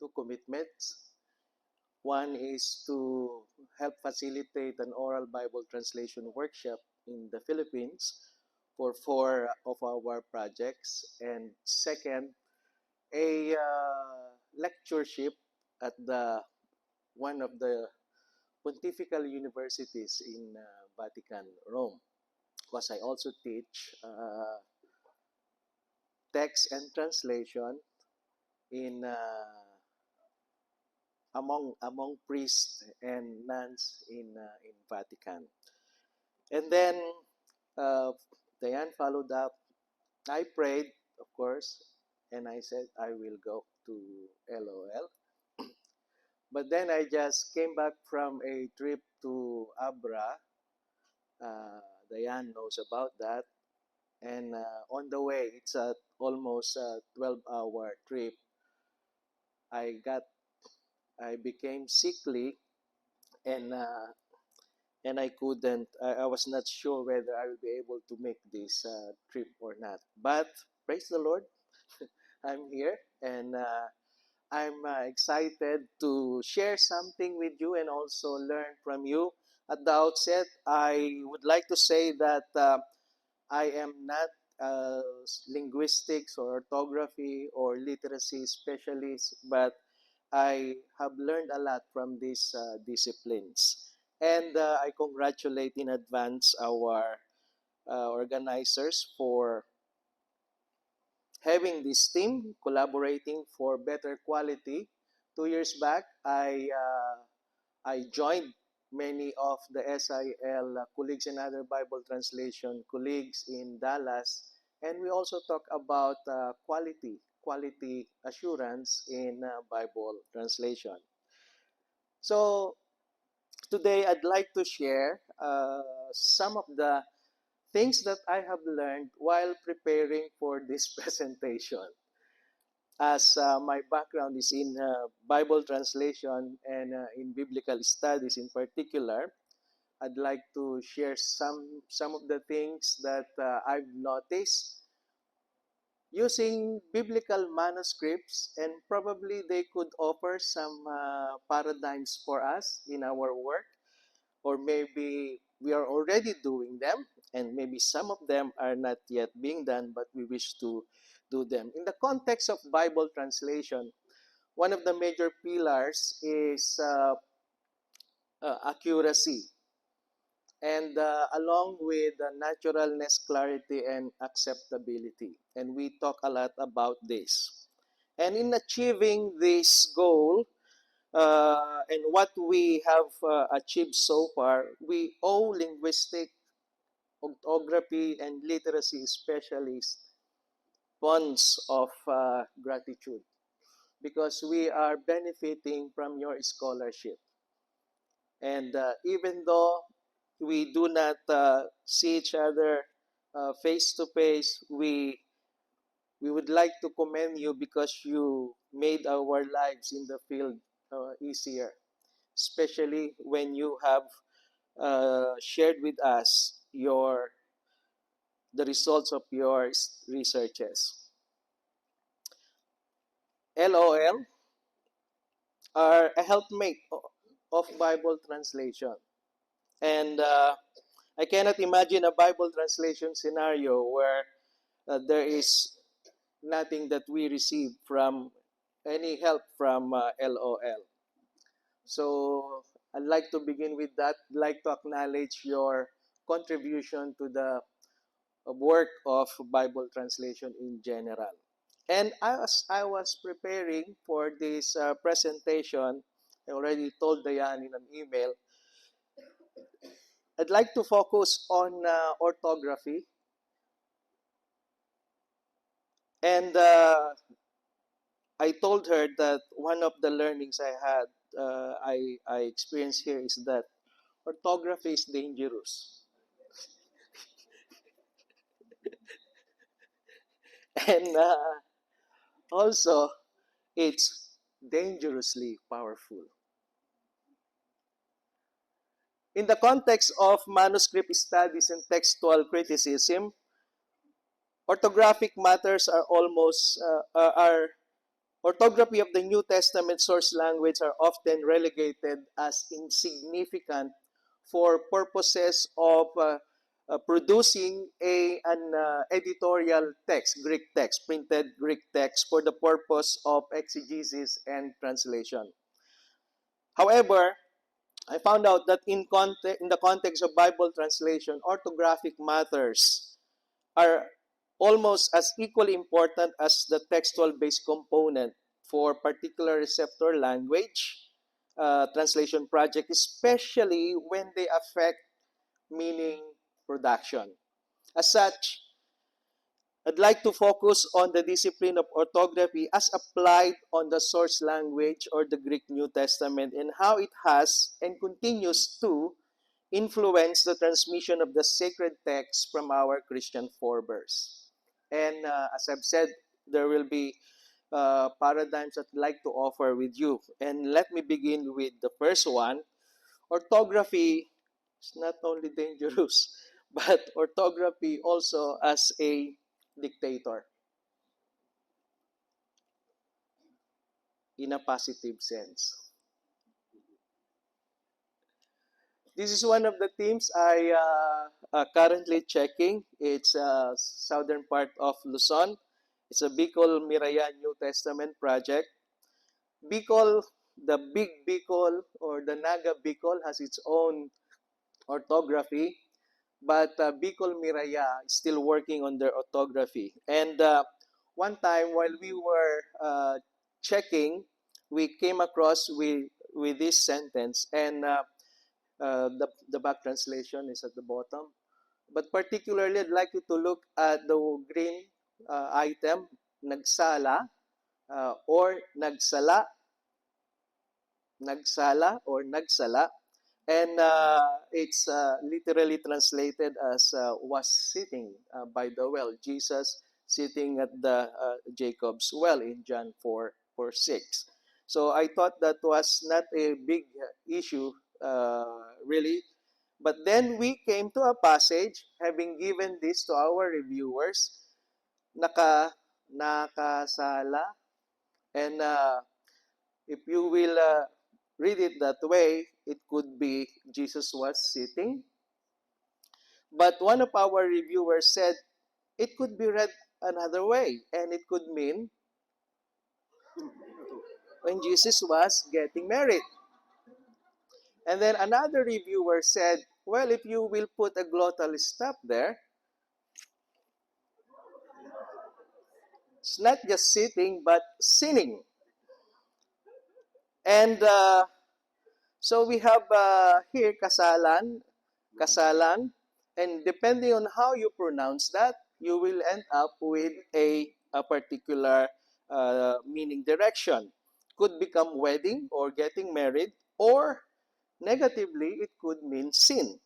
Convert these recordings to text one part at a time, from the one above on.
two commitments. One is to help facilitate an oral Bible translation workshop in the Philippines for four of our projects. And second, a lectureship at the one of the pontifical universities in Vatican, Rome. Because I also teach text and translation in among priests and nuns in Vatican. And then Diane followed up. I prayed, of course, and I said I will go to LOL. But then I just came back from a trip to Abra. Diane knows about that. And on the way, it's a almost a 12-hour trip. I got, I became sickly, and I couldn't. I was not sure whether I will be able to make this trip or not. But praise the Lord, I'm here, and I'm excited to share something with you and also learn from you. At the outset, I would like to say that I am not a linguistics or orthography or literacy specialist, but I have learned a lot from these disciplines. And I congratulate in advance our organizers for having this team collaborating for better quality. 2 years back, I joined many of the SIL colleagues and other Bible translation colleagues in Dallas, and we also talk about quality assurance in Bible translation. So today I'd like to share some of the things that I have learned while preparing for this presentation. As my background is in Bible translation and in biblical studies in particular, I'd like to share some of the things that I've noticed using biblical manuscripts, and probably they could offer some paradigms for us in our work, or maybe we are already doing them, and maybe some of them are not yet being done, but we wish to do them. In the context of Bible translation, one of the major pillars is accuracy, and along with naturalness, clarity, and acceptability. And we talk a lot about this. And in achieving this goal, and what we have achieved so far, we owe linguistic, orthography, and literacy specialists bonds of gratitude, because we are benefiting from your scholarship. And even though we do not see each other face to face, we would like to commend you because you made our lives in the field easier, especially when you have shared with us the results of your researches. LOL are a helpmate of Bible translation. And I cannot imagine a Bible translation scenario where there is nothing that we receive from any help from LOL. So I'd like to begin with that. I'd like to acknowledge your contribution to the work of Bible translation in general. And as I was preparing for this presentation, I already told Diane in an email, I'd like to focus on orthography. And I told her that one of the learnings I experienced here is that orthography is dangerous. And also, it's dangerously powerful. In the context of manuscript studies and textual criticism, orthographic matters are almost are Orthography of the New Testament source language are often relegated as insignificant for purposes of producing an editorial text, Greek text, printed Greek text for the purpose of exegesis and translation. However, I found out that in the context of Bible translation, orthographic matters are almost as equally important as the textual-based component for particular receptor language translation project, especially when they affect meaning production. As such, I'd like to focus on the discipline of orthography as applied on the source language or the Greek New Testament and how it has and continues to influence the transmission of the sacred text from our Christian forebears. And as I've said, there will be paradigms that I'd like to offer with you. And let me begin with the first one. Orthography is not only dangerous, but orthography also as a dictator in a positive sense. This is one of the teams I currently checking. It's southern part of Luzon. It's a Bicol Miraya New Testament project. Bicol, the big Bicol or the Naga Bicol has its own orthography, but Bicol Miraya is still working on their orthography. And one time while we were checking, we came across with this sentence, and the back translation is at the bottom. But particularly, I'd like you to look at the green item, nagsala, or nagsala, nagsala or nagsala. And it's literally translated as was sitting by the well. Jesus sitting at the Jacob's well in John 4:6. So I thought that was not a big issue, really. But then we came to a passage, having given this to our reviewers, nakasala. And if you will read it that way, it could be Jesus was sitting. But one of our reviewers said it could be read another way, and it could mean when Jesus was getting married. And then another reviewer said, well, if you will put a glottal stop there, it's not just sitting, but sinning. And so we have here kasalan, and depending on how you pronounce that, you will end up with a particular meaning direction. Could become wedding or getting married, or negatively, it could mean sin.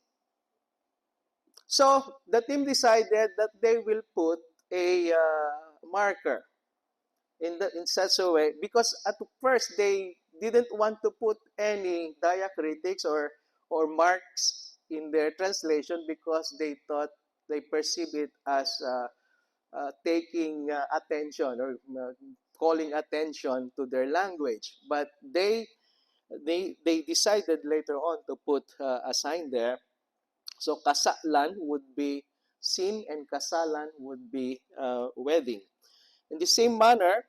So the team decided that they will put a marker in such a way, because at first they didn't want to put any diacritics or marks in their translation, because they thought they perceive it as taking attention or calling attention to their language. But they decided later on to put a sign there. So kasalan would be sin, and kasalan would be wedding. In the same manner,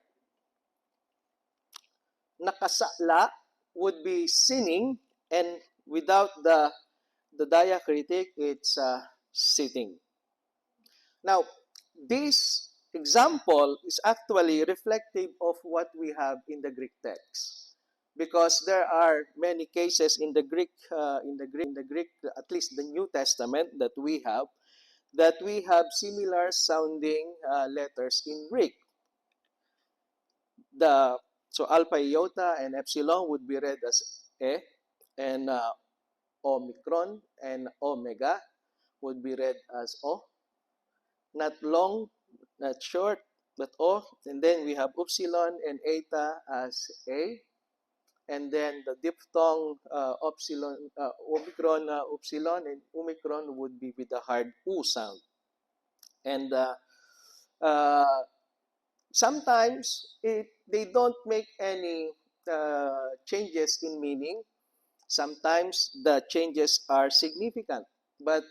nakasala would be sinning, and without the diacritic, it's sitting. Now, this example is actually reflective of what we have in the Greek text, because there are many cases in the Greek, at least the New Testament that we have similar sounding letters in Greek. So alpha, iota, and epsilon would be read as e, and omicron and omega would be read as o. Not long, not short, but o. And then we have upsilon and eta as a. And then the diphthong omicron, upsilon, and omicron would be with the hard u sound. And uh, Sometimes they don't make any changes in meaning. Sometimes the changes are significant. But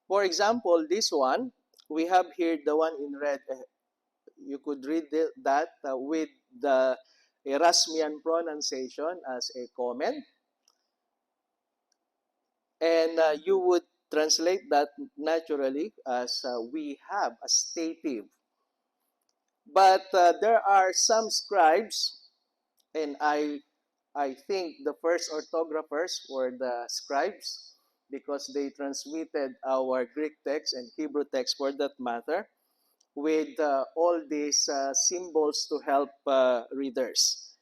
for example, this one, we have here the one in red. You could read that with the Erasmian pronunciation as a comment. And you would translate that naturally as we have a stative. But there are some scribes, and I think the first orthographers were the scribes because they transmitted our Greek text and Hebrew text for that matter with all these symbols to help readers.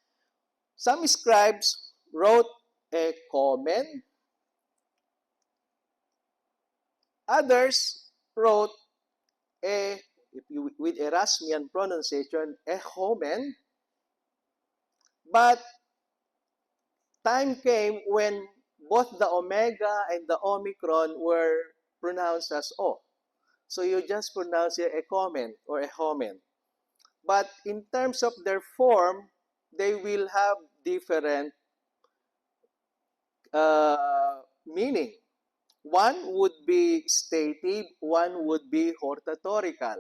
Some scribes wrote a comment. Others wrote a, if you, with Erasmian pronunciation, a homen. But time came when both the omega and the omicron were pronounced as O. So you just pronounce it a comment or a homen. But in terms of their form, they will have different meaning. One would be stative, one would be hortatorical.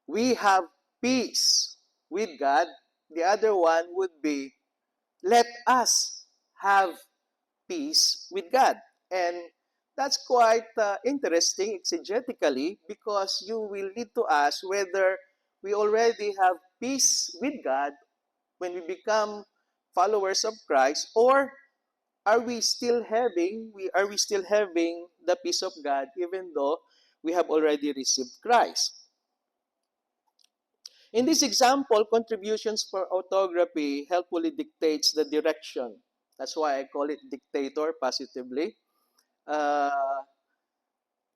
We have peace with God. The other one would be, let us have peace with God. And that's quite interesting exegetically because you will need to ask whether we already have peace with God when we become followers of Christ, or are we still having the peace of God even though we have already received Christ? In this example, contributions for orthography helpfully dictates the direction. That's why I call it dictator positively. Uh,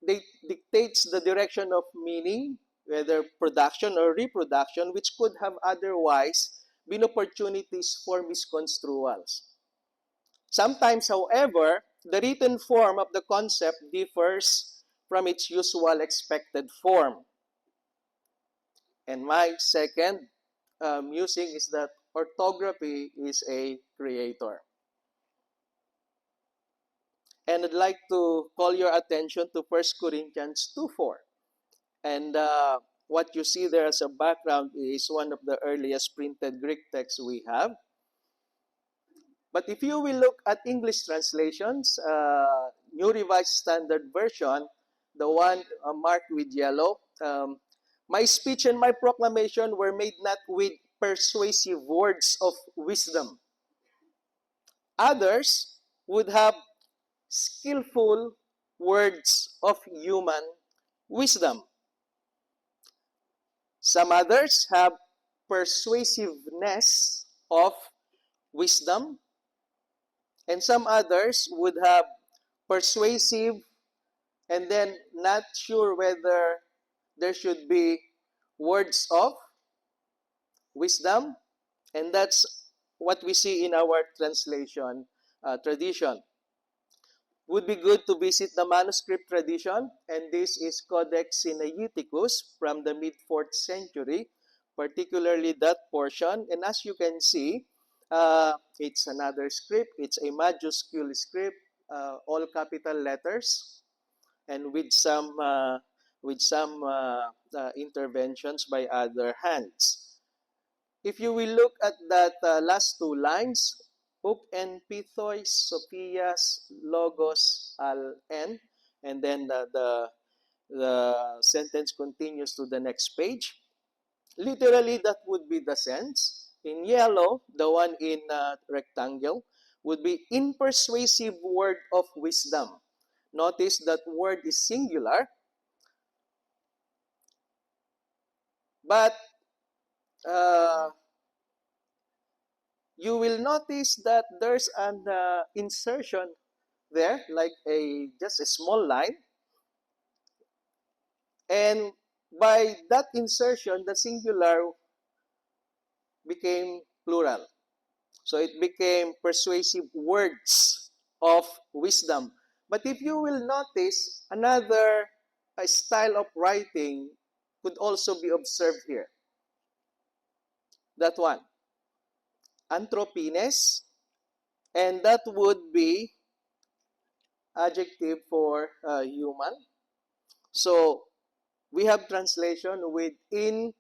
they dictates the direction of meaning, whether production or reproduction, which could have otherwise been opportunities for misconstruals. Sometimes, however, the written form of the concept differs from its usual expected form. And my second musing is that orthography is a creator. And I'd like to call your attention to 1 Corinthians 2:4. And what you see there as a background is one of the earliest printed Greek texts we have. But if you will look at English translations, New Revised Standard Version, the one marked with yellow, my speech and my proclamation were made not with persuasive words of wisdom. Others would have skillful words of human wisdom. Some others have persuasiveness of wisdom, and some others would have persuasive and then not sure whether there should be words of wisdom, and that's what we see in our translation tradition. Would be good to visit the manuscript tradition, and this is Codex Sinaiticus from the mid-4th century, particularly that portion. And as you can see, it's another script. It's a majuscule script, all capital letters, and with some interventions by other hands. If you will look at that last two lines, Uk en Pithois, Sophias, Logos, al en, and then the sentence continues to the next page. Literally, that would be the sense. In yellow, the one in rectangle, would be impersuasive word of wisdom. Notice that word is singular, but you will notice that there's an insertion there, like just a small line. And by that insertion, the singular became plural. So it became persuasive words of wisdom. But if you will notice, another style of writing could also be observed here. That one. Anthropines. And that would be adjective for human. So, we have translation within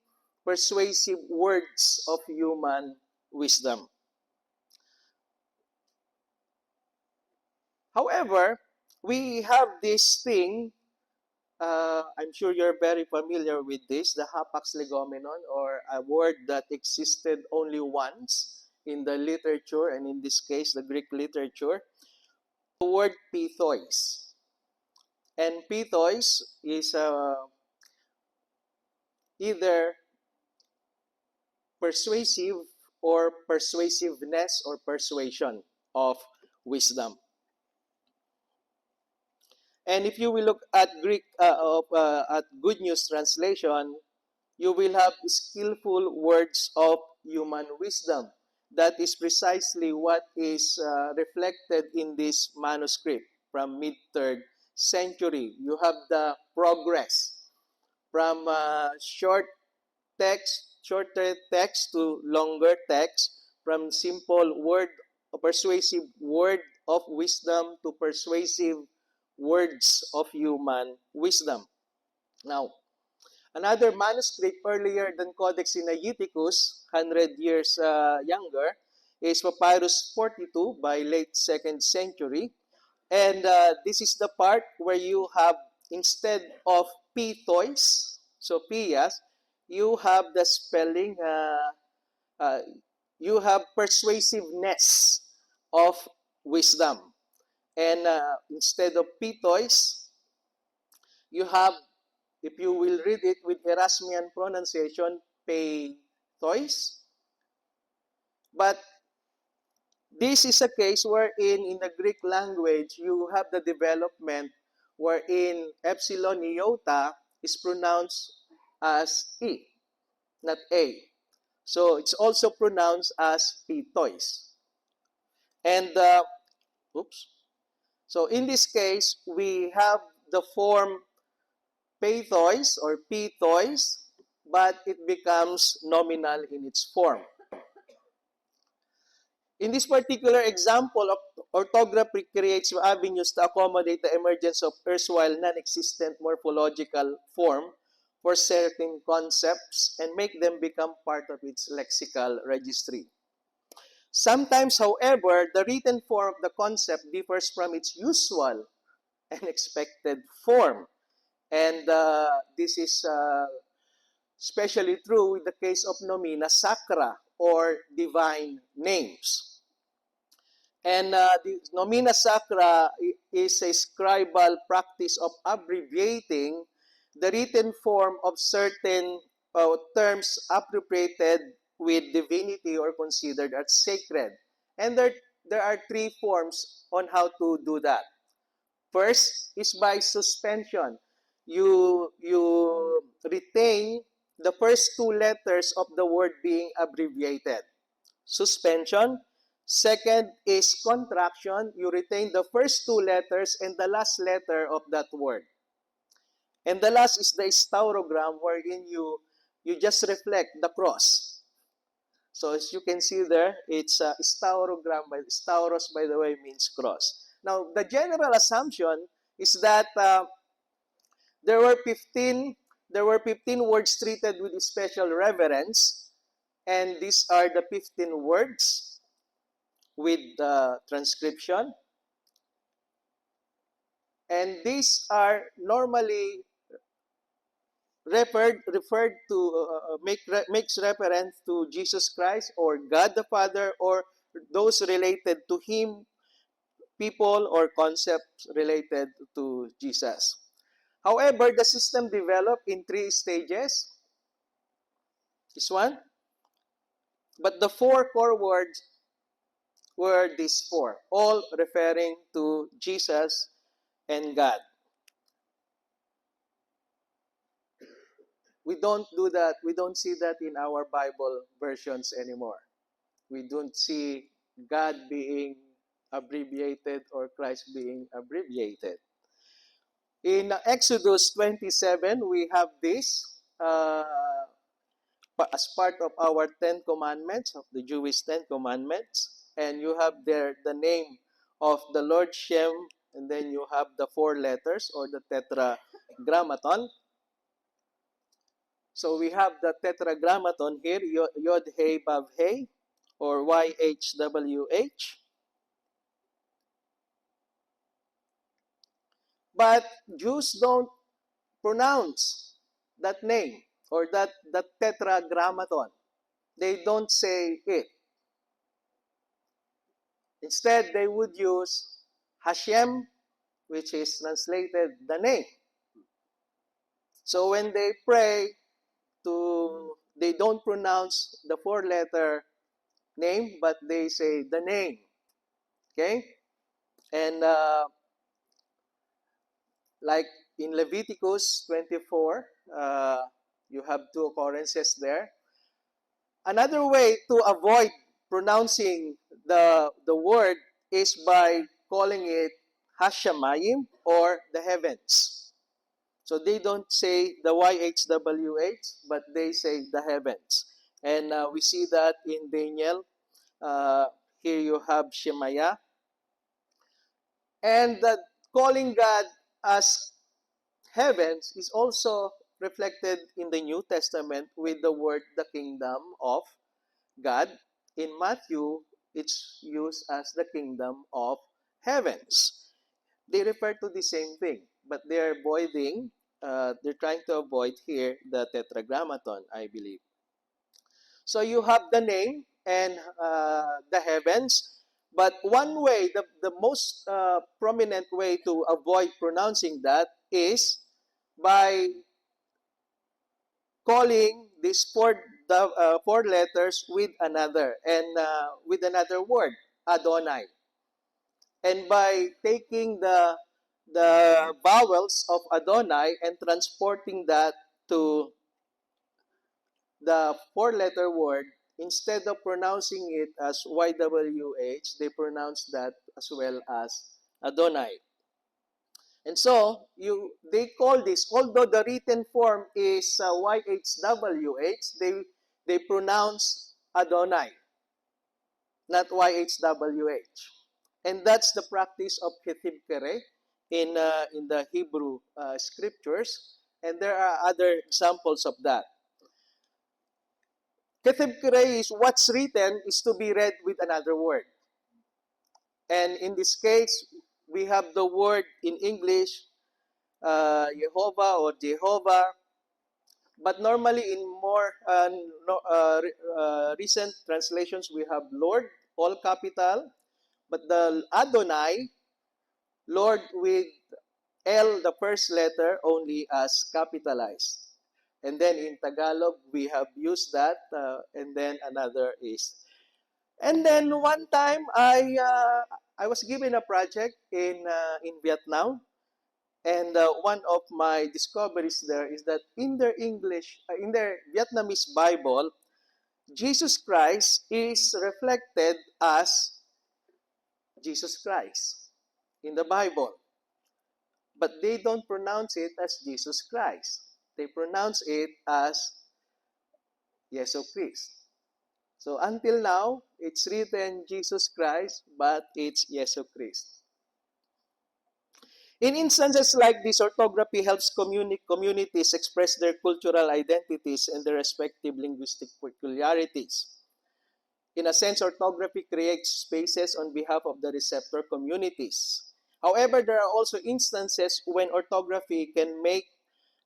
persuasive words of human wisdom. However, we have this thing, I'm sure you're very familiar with this, the hapax legomenon, or a word that existed only once in the literature, and in this case, the Greek literature, the word pithois. And pithois is either persuasive or persuasiveness or persuasion of wisdom. And if you will look at Greek at Good News translation, you will have skillful words of human wisdom. That is precisely what is reflected in this manuscript from mid-3rd century. You have the progress from shorter text to longer text, from simple word, persuasive word of wisdom to persuasive words of human wisdom. Now, another manuscript earlier than Codex Sinaiticus, 100 years younger, is Papyrus 42 by late 2nd century. And this is the part where you have, instead of pithois, so pias, you have the spelling, uh, you have persuasiveness of wisdom. And instead of pithois, you have, if you will read it with Erasmian pronunciation, peithois. But this is a case wherein in the Greek language, you have the development wherein epsilon iota is pronounced as E, not A. So it's also pronounced as pitois. And, oops. So in this case, we have the form peithois or pitois, but it becomes nominal in its form. In this particular example, orthography creates avenues to accommodate the emergence of erstwhile non-existent morphological form for certain concepts and make them become part of its lexical registry. Sometimes, however, the written form of the concept differs from its usual and expected form. And this is especially true with the case of nomina sacra or divine names. And the nomina sacra is a scribal practice of abbreviating the written form of certain terms appropriated with divinity or considered as sacred. And there are three forms on how to do that. First is by suspension. You retain the first two letters of the word being abbreviated. Suspension. Second is contraction. You retain the first two letters and the last letter of that word. And the last is the staurogram, wherein you just reflect the cross. So as you can see there, it's a staurogram. Stauros, by the way, means cross. Now, the general assumption is that there were 15 words treated with special reverence, and these are the 15 words with the transcription. And these are normally referred to makes reference to Jesus Christ or God the Father or those related to him, people or concepts related to Jesus. However, the system developed in 3 stages. This one. But the 4 core words were these 4, all referring to Jesus and God. We don't do that. We don't see that in our Bible versions anymore. We don't see God being abbreviated or Christ being abbreviated. In Exodus 27, we have this. as part of our Ten Commandments, of the Jewish Ten Commandments. And you have there the name of the Lord Shem, and then you have the 4 letters or the Tetragrammaton. So we have the Tetragrammaton here, Yod He Vav He, or YHWH. But Jews don't pronounce that name or that Tetragrammaton. They don't say it. Instead, they would use Hashem, which is translated the name. So when they pray, they don't pronounce the 4-letter name, but they say the name. Okay? And like in Leviticus 24, you have 2 occurrences there. Another way to avoid pronouncing the word is by calling it Hashemayim, or the heavens. So they don't say the YHWH, but they say the heavens. And we see that in Daniel. Here you have Shemaiah. And calling God as heavens is also reflected in the New Testament with the word the kingdom of God. In Matthew, it's used as the kingdom of heavens. They refer to the same thing, but they're trying to avoid here the Tetragrammaton, I believe. So you have the name and the heavens, but one way, the most prominent way to avoid pronouncing that is by calling these 4 letters with another word, Adonai. And by taking the vowels of Adonai and transporting that to the 4-letter word, instead of pronouncing it as YWH, they pronounce that as well as Adonai. And so, they call this, although the written form is YHWH, they pronounce Adonai, not YHWH. And that's the practice of Ketib Kere in the Hebrew scriptures. And there are other examples of that. Ketib Kere is what's written is to be read with another word. And in this case, we have the word in English, Jehovah or Jehovah. But normally in more recent translations, we have Lord, all capital. But the Adonai, Lord with L, the first letter, only as capitalized. And then in Tagalog, we have used that, and then another is. And then one time, I was given a project in Vietnam, and one of my discoveries there is that in their Vietnamese Bible, Jesus Christ is reflected as Jesus Christ in the Bible. But they don't pronounce it as Jesus Christ. They pronounce it as Yesu Christ. So until now, it's written Jesus Christ, but it's Yesu Christ. In instances like this, orthography helps communities express their cultural identities and their respective linguistic peculiarities. In a sense, orthography creates spaces on behalf of the receptor communities. However, there are also instances when orthography can make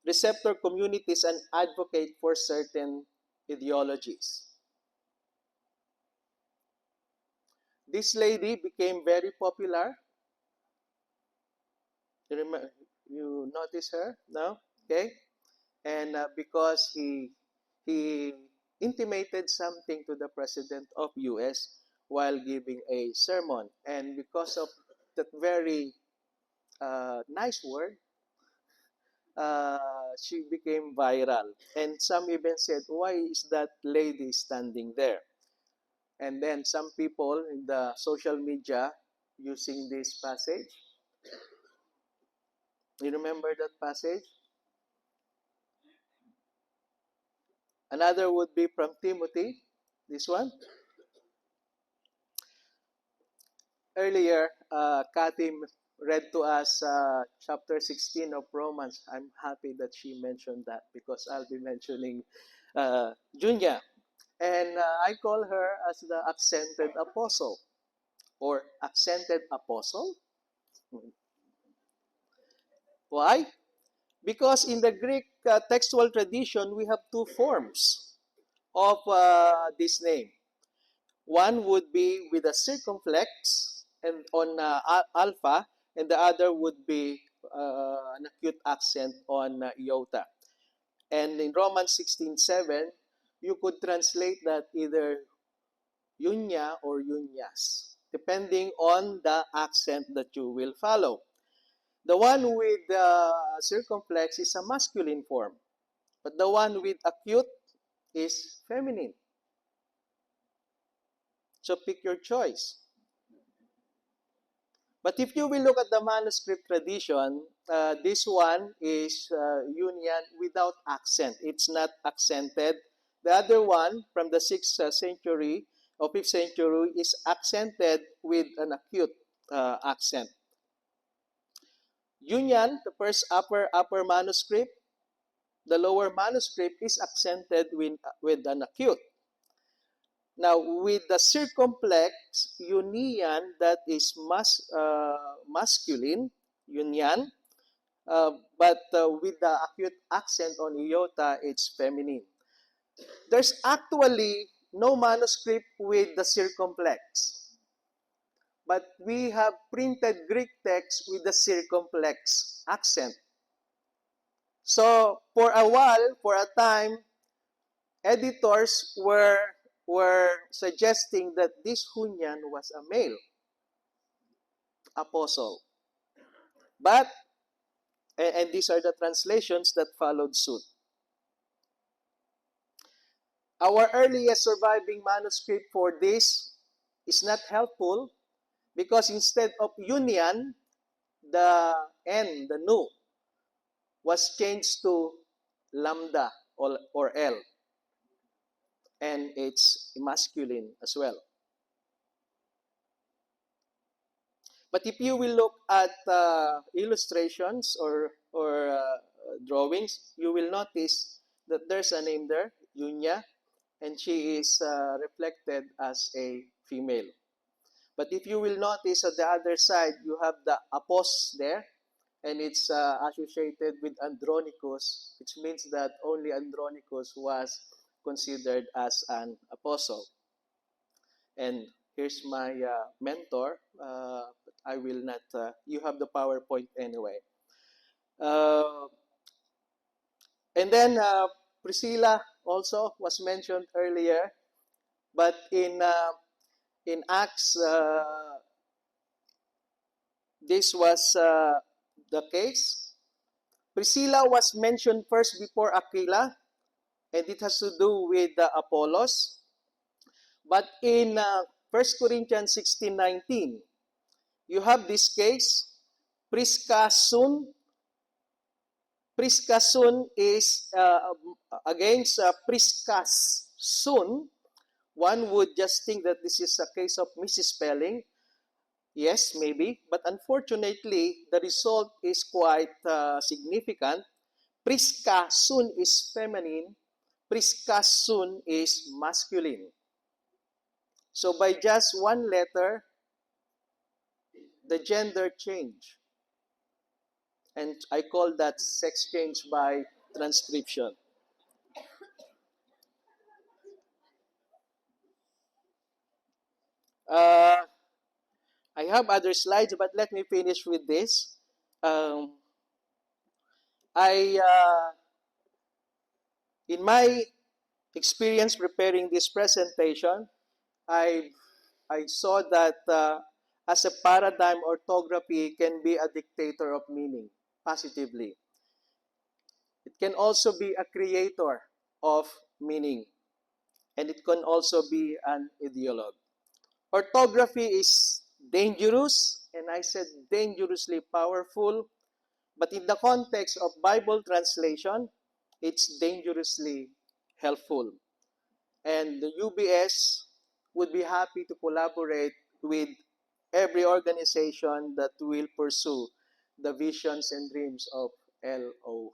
receptor communities an advocate for certain ideologies. This lady became very popular. You notice her now? Okay? And because he intimated something to the president of US while giving a sermon. And because of that very nice word, she became viral. And some even said, why is that lady standing there? And then some people in the social media using this passage. You remember that passage? Another would be from Timothy, this one. Earlier, Kathy read to us chapter 16 of Romans. I'm happy that she mentioned that because I'll be mentioning Junya. And I call her as the accented apostle or accented apostle. Why? Because in the Greek textual tradition, we have two forms of this name. One would be with a circumflex and on alpha, and the other would be an acute accent on iota. And in Romans 16:7, you could translate that either yunya or yunyas, depending on the accent that you will follow. The one with the circumflex is a masculine form, but the one with acute is feminine. So pick your choice. But if you will look at the manuscript tradition, this one is Yunyan without accent. It's not accented. The other one from the 6th century or 5th century is accented with an acute accent. Yunyan, the first upper manuscript, the lower manuscript is accented with an acute. Now, with the circumflex union, that is masculine, union, but with the acute accent on iota, it's feminine. There's actually no manuscript with the circumflex, but we have printed Greek text with the circumflex accent. So, for a while, for a time, editors were suggesting that this Hunyan was a male apostle. But, and these are the translations that followed suit. Our earliest surviving manuscript for this is not helpful because instead of union, the N, the nu, was changed to lambda or L. And it's masculine as well. But if you will look at illustrations or drawings, you will notice that there's a name there, Yunya, and she is reflected as a female. But if you will notice at the other side, you have the apos there, and it's associated with Andronicus, which means that only Andronicus was considered as an apostle. And here's my mentor. I will not, you have the PowerPoint anyway. And then Priscilla also was mentioned earlier, but in Acts, this was the case. Priscilla was mentioned first before Aquila, and it has to do with Apollos. But in 1 Corinthians 16:19, you have this case, Priskasun. Priskasun is against Priskasun. One would just think that this is a case of misspelling. Yes, maybe. But unfortunately, the result is quite significant. Priskasun is feminine. Priskasun is masculine. So by just one letter, the gender change. And I call that sex change by transcription. I have other slides, but let me finish with this. In my experience preparing this presentation, I saw that as a paradigm, orthography can be a dictator of meaning positively. It can also be a creator of meaning, and it can also be an ideologue. Orthography is dangerous, and I said dangerously powerful, but in the context of Bible translation, it's dangerously helpful. And the UBS would be happy to collaborate with every organization that will pursue the visions and dreams of LO.